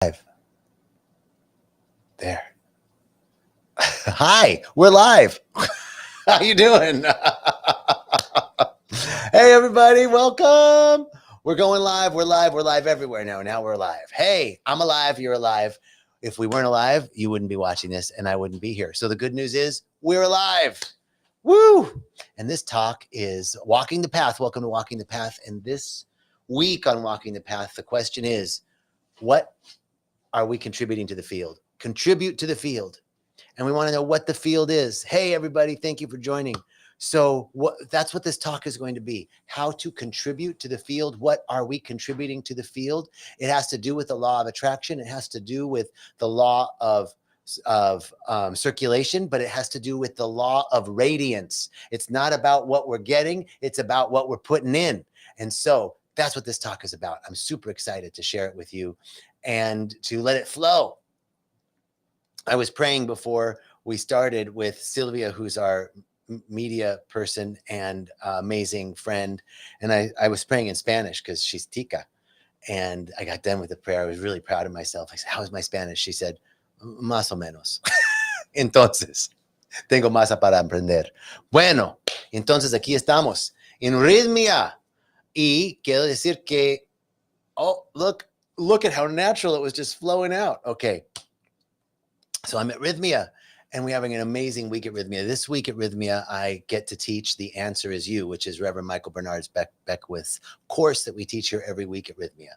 Live. There. Hi, we're live. How you doing? Hey, everybody, welcome. We're going live. We're live. We're live everywhere now. Now we're live. Hey, I'm alive. You're alive. If we weren't alive, you wouldn't be watching this and I wouldn't be here. So the good news is we're alive. Woo! And this talk is Walking the Path. Welcome to Walking the Path. And this week on Walking the Path, the question is, what are we contributing to the field? Contribute to the field. And we want to know what the field is. Hey, everybody, thank you for joining. So that's what this talk is going to be, how to contribute to the field. What are we contributing to the field? It has to do with the law of attraction. It has to do with the law of circulation, but it has to do with the law of radiance. It's not about what we're getting. It's about what we're putting in. And so that's what this talk is about. I'm super excited to share it with you and to let it flow. I was praying before we started with Sylvia, who's our media person and amazing friend. And I was praying in Spanish because she's tica. And I got done with the prayer. I was really proud of myself. I said, "How is my Spanish?" She said, "Más o menos." Entonces, tengo más para aprender. Bueno, entonces aquí estamos en rythmia. Y quiero decir que, oh, look at how natural it was just flowing out. Okay. So I'm at Rythmia, and we're having an amazing week at Rythmia. This week at Rythmia, I get to teach The Answer Is You, which is Reverend Michael Bernard's Beckwith's course that we teach here every week at Rythmia.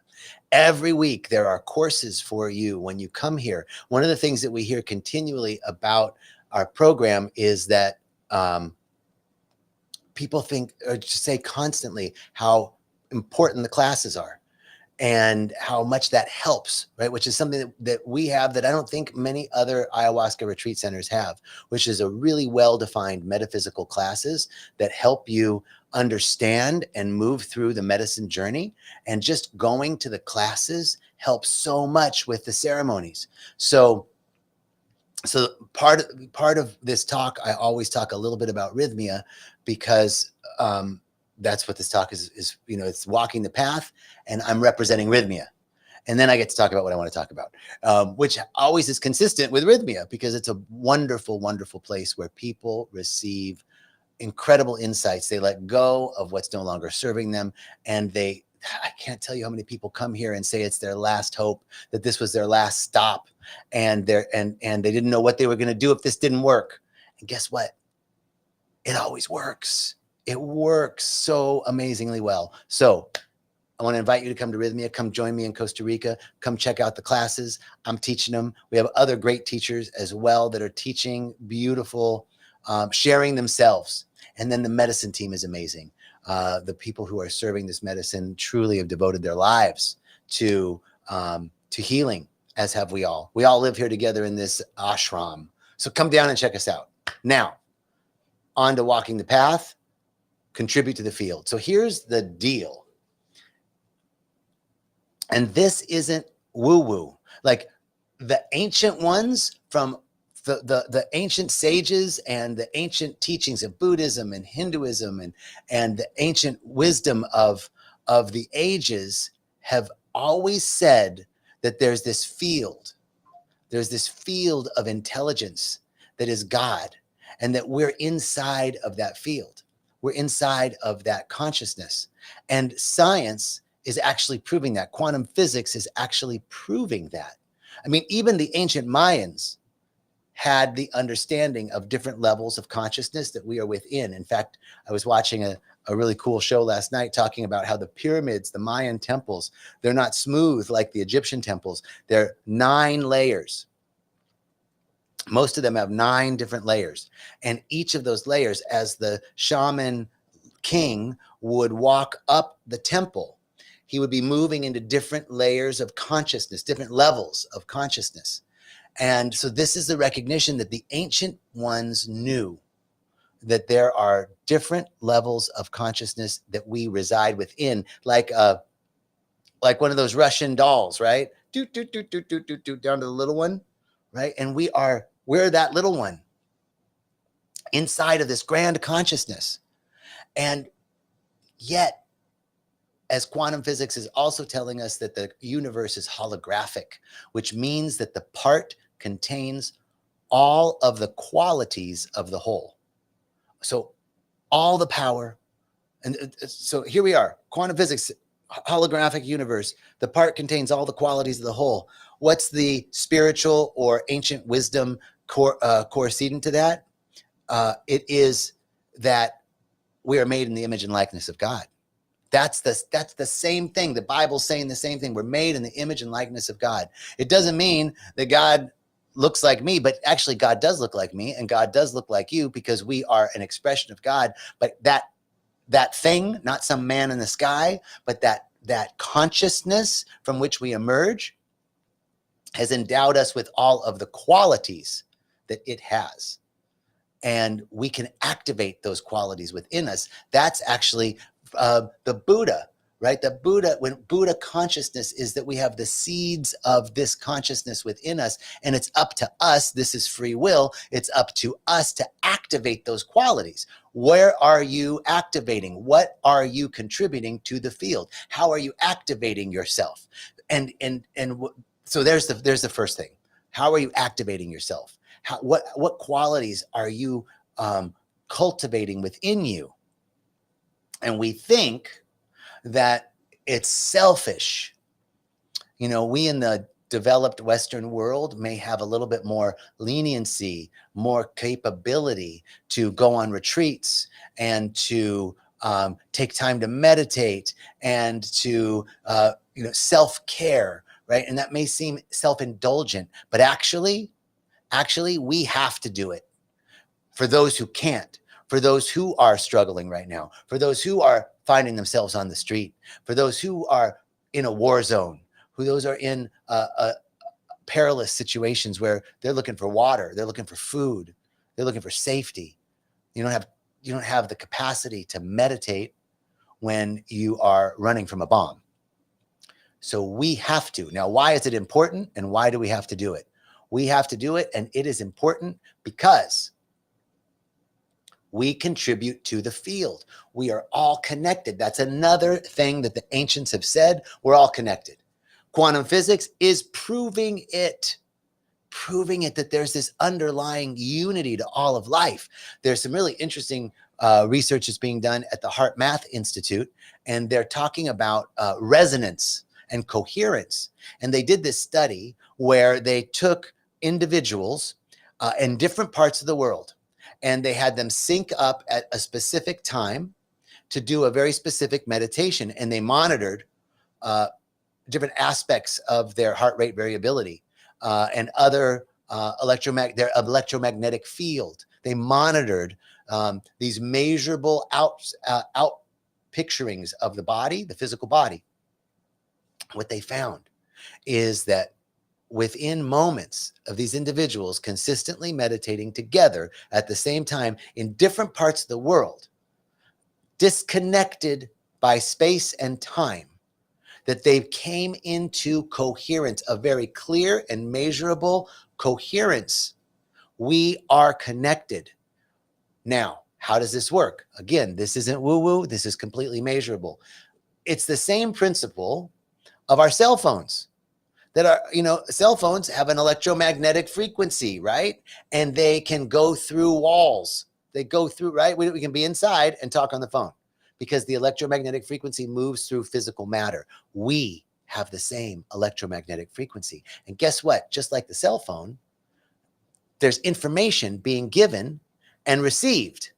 Every week, there are courses for you when you come here. One of the things that we hear continually about our program is that people think, or just say constantly, how important the classes are and how much that helps, right? Which is something that we have that I don't think many other ayahuasca retreat centers have, which is a really well-defined metaphysical classes that help you understand and move through the medicine journey. And just going to the classes helps so much with the ceremonies. So part of this talk, I always talk a little bit about Rythmia because that's what this talk is, you know, it's walking the path, and I'm representing Rythmia. And then I get to talk about what I want to talk about, which always is consistent with Rythmia because it's a wonderful, wonderful place where people receive incredible insights. They let go of what's no longer serving them. And I can't tell you how many people come here and say it's their last hope, that this was their last stop. And they didn't know what they were going to do if this didn't work. And guess what? It always works. It works so amazingly well. So I want to invite you to come to Rythmia. Come join me in Costa Rica. Come check out the classes. I'm teaching them. We have other great teachers as well that are teaching beautiful, sharing themselves. And then the medicine team is amazing. The people who are serving this medicine truly have devoted their lives to healing, as have we all. We all live here together in this ashram. So come down and check us out. Now, on to walking the path. Contribute to the field. So here's the deal. And this isn't woo-woo. Like the ancient ones from the ancient sages and the ancient teachings of Buddhism and Hinduism and the ancient wisdom of the ages have always said that there's this field of intelligence that is God, and that we're inside of that field. We're inside of that consciousness. And science is actually proving that. Quantum physics is actually proving that. I mean, even the ancient Mayans had the understanding of different levels of consciousness that we are within. In fact, I was watching a really cool show last night talking about how the pyramids, the Mayan temples, they're not smooth like the Egyptian temples. They're 9 layers. Most of them have 9 different layers. And each of those layers, as the shaman king would walk up the temple, he would be moving into different layers of consciousness, different levels of consciousness. And so this is the recognition that the ancient ones knew that there are different levels of consciousness that we reside within, like one of those Russian dolls, right? Doot, doot, doot, doot, doot, doot, doot, down to the little one, right? And we're that little one inside of this grand consciousness. And yet as quantum physics is also telling us that the universe is holographic, which means that the part contains all of the qualities of the whole. So all the power. And so here we are, quantum physics, holographic universe. The part contains all the qualities of the whole. What's the spiritual or ancient wisdom correspondent to that? It is that we are made in the image and likeness of God. That's the same thing. The Bible's saying the same thing. We're made in the image and likeness of God. It doesn't mean that God looks like me, but actually God does look like me, and God does look like you, because we are an expression of God. But that thing, not some man in the sky, but that consciousness from which we emerge, has endowed us with all of the qualities that it has. And we can activate those qualities within us. That's actually the Buddha, right? The Buddha, when Buddha consciousness is that we have the seeds of this consciousness within us, and it's up to us. This is free will. It's up to us to activate those qualities. Where are you activating? What are you contributing to the field? How are you activating yourself? And so there's the first thing. How are you activating yourself? What qualities are you cultivating within you? And we think that it's selfish. You know, we in the developed Western world may have a little bit more leniency, more capability to go on retreats and to take time to meditate and to self-care, right? And that may seem self-indulgent, but actually we have to do it for those who can't, for those who are struggling right now, for those who are finding themselves on the street, for those who are in a war zone, who those are in perilous situations where they're looking for water, they're looking for food, they're looking for safety. You don't have the capacity to meditate when you are running from a bomb. So we have to. Now, why is it important, and why do we have to do it? We have to do it, and it is important because we contribute to the field. We are all connected. That's another thing that the ancients have said. We're all connected. Quantum physics is proving it that there's this underlying unity to all of life. There's some really interesting research that's being done at the Heart Math Institute, and they're talking about resonance and coherence. And they did this study where they took individuals in different parts of the world, and they had them sync up at a specific time to do a very specific meditation. And they monitored different aspects of their heart rate variability and other their electromagnetic field. They monitored these measurable out picturings of the body, the physical body. What they found is that within moments of these individuals consistently meditating together at the same time in different parts of the world, disconnected by space and time, that they came into coherence, a very clear and measurable coherence. We are connected. Now, how does this work? Again, this isn't woo-woo. This is completely measurable. It's the same principle of our cell phones. That are, cell phones have an electromagnetic frequency, right? And they can go through walls. They go through, right? We can be inside and talk on the phone because the electromagnetic frequency moves through physical matter. We have the same electromagnetic frequency. And guess what? Just like the cell phone, there's information being given and received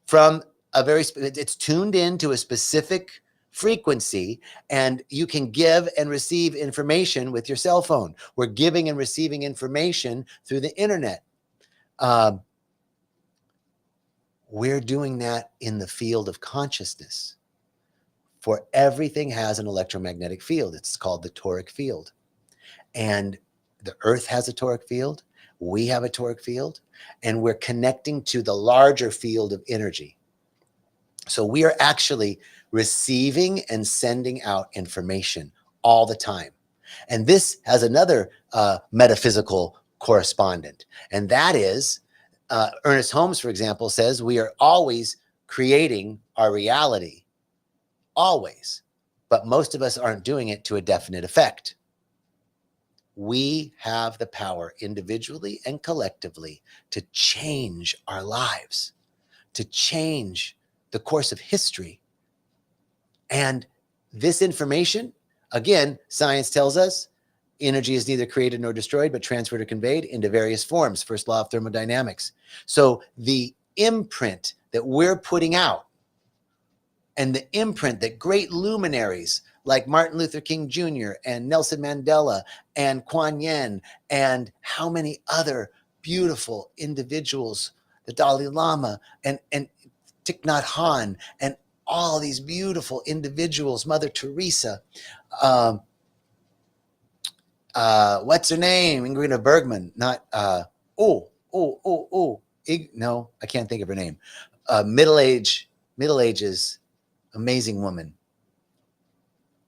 from it's tuned into a specific frequency, and you can give and receive information with your cell phone. We're giving and receiving information through the internet. We're doing that in the field of consciousness. For everything has an electromagnetic field. It's called the toric field. And the earth has a toric field. We have a toric field, and we're connecting to the larger field of energy. So we are actually receiving and sending out information all the time. And this has another metaphysical correspondent, and that is Ernest Holmes, for example, says we are always creating our reality. Always. but most of us aren't doing it to a definite effect. We have the power individually and collectively to change our lives, to change the course of history. And this information, again, science tells us energy is neither created nor destroyed, but transferred or conveyed into various forms. First law of thermodynamics. So the imprint that we're putting out and the imprint that great luminaries like Martin Luther King Jr. and Nelson Mandela and Kuan Yin and how many other beautiful individuals, the Dalai Lama and Thich Nhat Hanh and all these beautiful individuals, Mother Teresa, what's her name? Ingrid Bergman, not, no, I can't think of her name. Middle Ages, amazing woman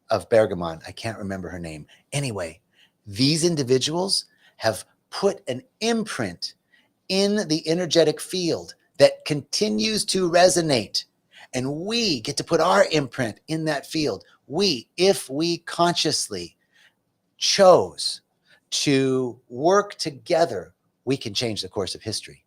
of Bergman. I can't remember her name. Anyway, these individuals have put an imprint in the energetic field that continues to resonate. And we get to put our imprint in that field. If we consciously chose to work together, we can change the course of history.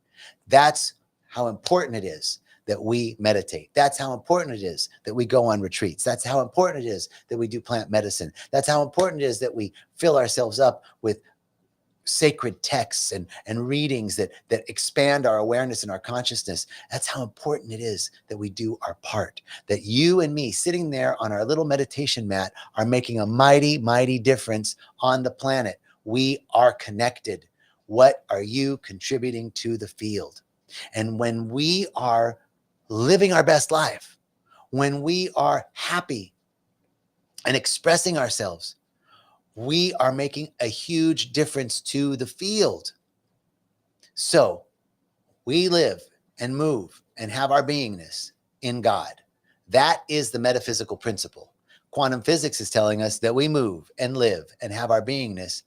That's how important it is that we meditate. That's how important it is that we go on retreats. That's how important it is that we do plant medicine. That's how important it is that we fill ourselves up with sacred texts and readings that expand our awareness and our consciousness. That's how important it is that we do our part, that you and me sitting there on our little meditation mat are making a mighty, mighty difference on the planet. We are connected. What are you contributing to the field? And when we are living our best life, when we are happy and expressing ourselves, we are making a huge difference to the field. So we live and move and have our beingness in God. That is the metaphysical principle. Quantum physics is telling us that we move and live and have our beingness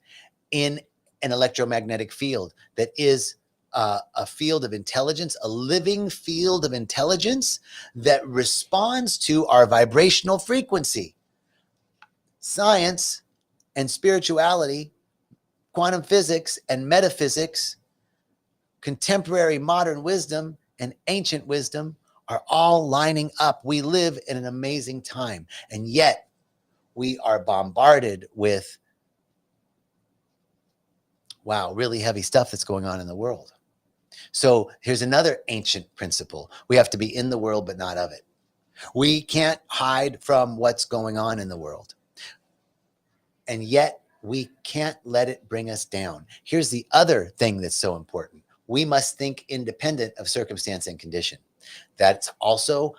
in an electromagnetic field that is a field of intelligence, a living field of intelligence that responds to our vibrational frequency. Science and spirituality, quantum physics and metaphysics, contemporary modern wisdom and ancient wisdom are all lining up. We live in an amazing time, and yet we are bombarded with, wow, really heavy stuff that's going on in the world. So here's another ancient principle. We have to be in the world, but not of it. We can't hide from what's going on in the world. And yet we can't let it bring us down. Here's the other thing that's so important. We must think independent of circumstance and condition. That's also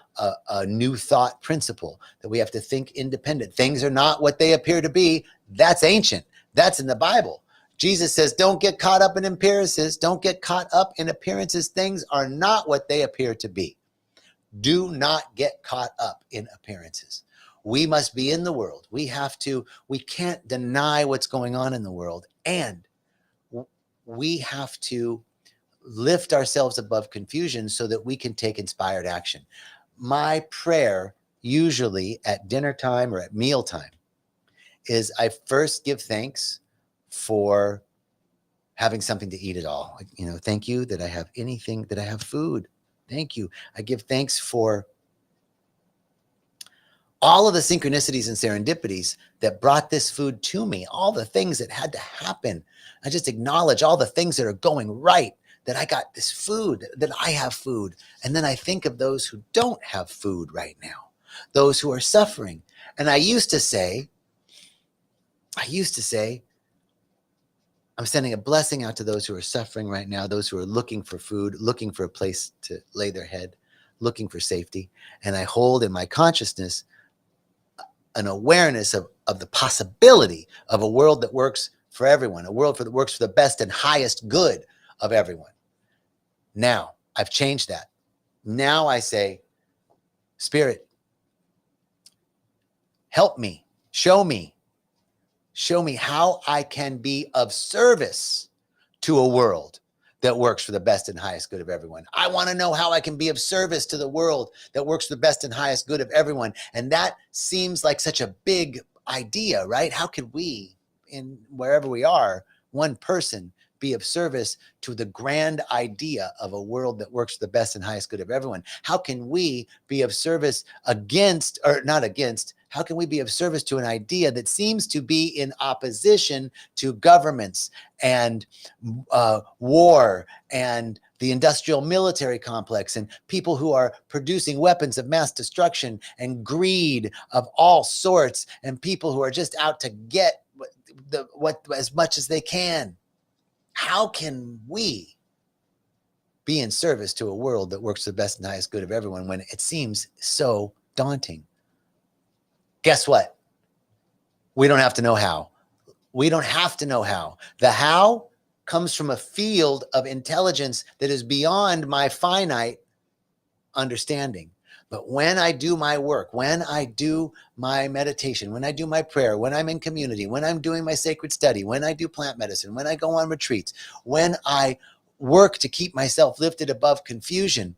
a new thought principle, that we have to think independent. Things are not what they appear to be. That's ancient. That's in the Bible. Jesus says, don't get caught up in appearances. Don't get caught up in appearances. Things are not what they appear to be. Do not get caught up in appearances. We must be in the world. We can't deny what's going on in the world. And we have to lift ourselves above confusion so that we can take inspired action. My prayer, usually at dinner time or at meal time, is I first give thanks for having something to eat at all. Thank you that I have anything, that I have food. Thank you. I give thanks for all of the synchronicities and serendipities that brought this food to me, all the things that had to happen. I just acknowledge all the things that are going right, that I got this food, that I have food. And then I think of those who don't have food right now, those who are suffering. And I used to say, I'm sending a blessing out to those who are suffering right now, those who are looking for food, looking for a place to lay their head, looking for safety. And I hold in my consciousness an awareness of the possibility of a world that works for everyone, a world that works for the best and highest good of everyone. Now, I've changed that. Now I say, Spirit, help me, show me how I can be of service to a world that works for the best and highest good of everyone. I want to know how I can be of service to the world that works for the best and highest good of everyone. And that seems like such a big idea, right? How could we, in wherever we are, one person, be of service to the grand idea of a world that works for the best and highest good of everyone? How can we be of service against, or not against, how can we be of service to an idea that seems to be in opposition to governments and war and the industrial military complex and people who are producing weapons of mass destruction and greed of all sorts and people who are just out to get what as much as they can? How can we be in service to a world that works for the best and highest good of everyone when it seems so daunting? Guess what? We don't have to know how. We don't have to know how. The how comes from a field of intelligence that is beyond my finite understanding. But when I do my work, when I do my meditation, when I do my prayer, when I'm in community, when I'm doing my sacred study, when I do plant medicine, when I go on retreats, when I work to keep myself lifted above confusion,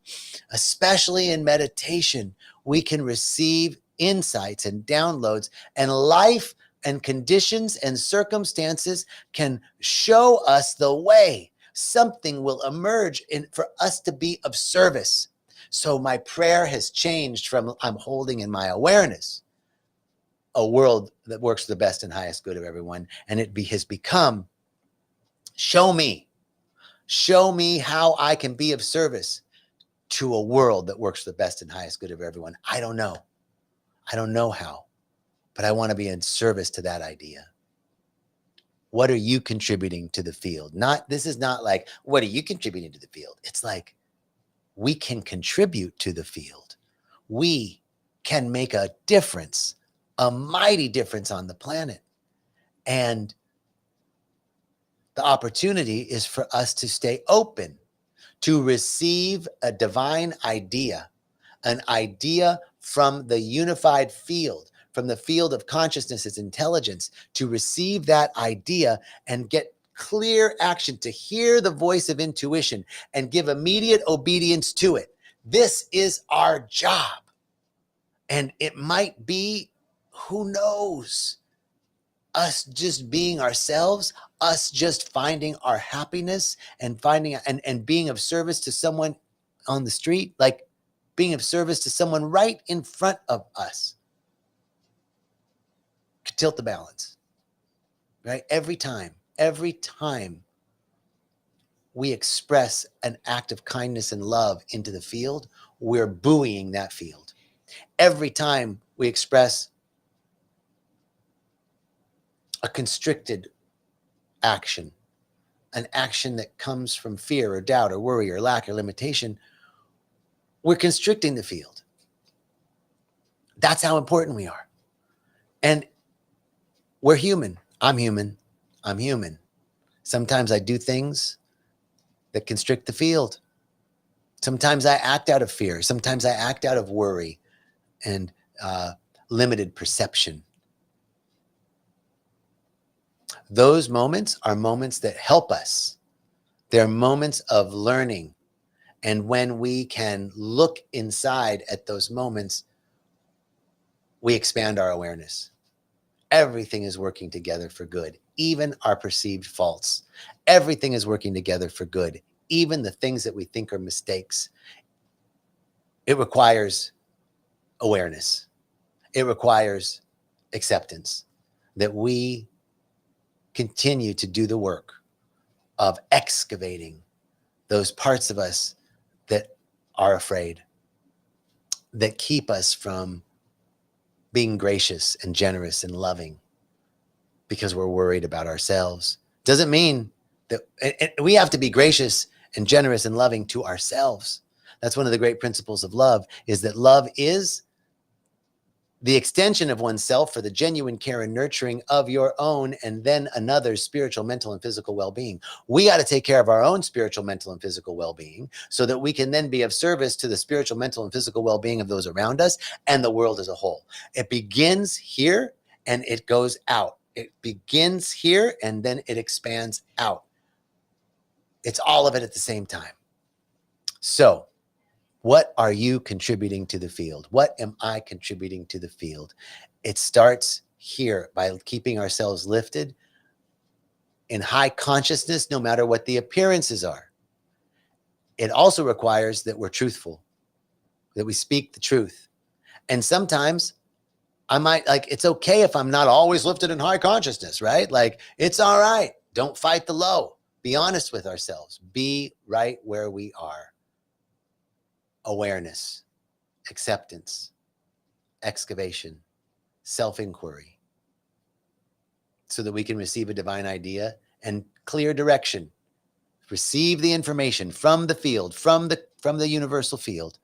especially in meditation, we can receive insights and downloads, and life and conditions and circumstances can show us the way. Something will emerge for us to be of service. So my prayer has changed from I'm holding in my awareness a world that works for the best and highest good of everyone, and it has become, show me how I can be of service to a world that works for the best and highest good of everyone. I don't know how, but I want to be in service to that idea. What are you contributing to the field? This is not like, what are you contributing to the field? It's like, we can contribute to the field. We can make a difference, a mighty difference on the planet. And the opportunity is for us to stay open to receive a divine idea, an idea from the unified field, from the field of consciousness as intelligence, to receive that idea and get clear action, to hear the voice of intuition and give immediate obedience to it. This is our job. And it might be, who knows, us just being ourselves, us just finding our happiness and finding and being of service to someone on the street, like being of service to someone right in front of us. Tilt the balance, right? Every time we express an act of kindness and love into the field, we're buoying that field. Every time we express a constricted action, an action that comes from fear or doubt or worry or lack or limitation, we're constricting the field. That's how important we are. And we're human. I'm human. Sometimes I do things that constrict the field. Sometimes I act out of fear. Sometimes I act out of worry and limited perception. Those moments are moments that help us. They're moments of learning. And when we can look inside at those moments, we expand our awareness. Everything is working together for good, even our perceived faults. Everything is working together for good, even the things that we think are mistakes. It requires awareness. It requires acceptance that we continue to do the work of excavating those parts of us that are afraid, that keep us from being gracious and generous and loving because we're worried about ourselves. Doesn't mean that we have to be gracious and generous and loving to ourselves. That's one of the great principles of love, is that love is the extension of oneself for the genuine care and nurturing of your own and then another's spiritual, mental, and physical well-being. We got to take care of our own spiritual, mental, and physical well-being so that we can then be of service to the spiritual, mental, and physical well-being of those around us and the world as a whole. It begins here and it goes out. It begins here and then it expands out. It's all of it at the same time. So what are you contributing to the field? What am I contributing to the field? It starts here by keeping ourselves lifted in high consciousness, no matter what the appearances are. It also requires that we're truthful, that we speak the truth. And sometimes I might, like, it's okay if I'm not always lifted in high consciousness, right? Like, it's all right. Don't fight the low. Be honest with ourselves. Be right where we are. Awareness, acceptance, excavation, self-inquiry, so that we can receive a divine idea and clear direction. Receive the information from the field, from the universal field,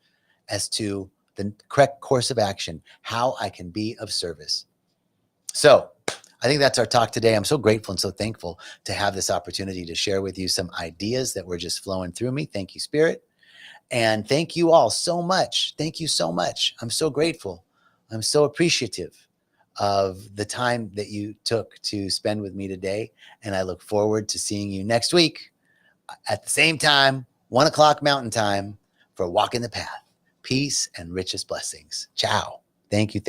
as to the correct course of action, how I can be of service. So I think that's our talk today. I'm so grateful and so thankful to have this opportunity to share with you some ideas that were just flowing through me. Thank you, Spirit. And thank you all so much. Thank you so much. I'm so grateful. I'm so appreciative of the time that you took to spend with me today. And I look forward to seeing you next week at the same time, 1 o'clock Mountain Time, for Walking the Path. Peace and richest blessings. Ciao. Thank you.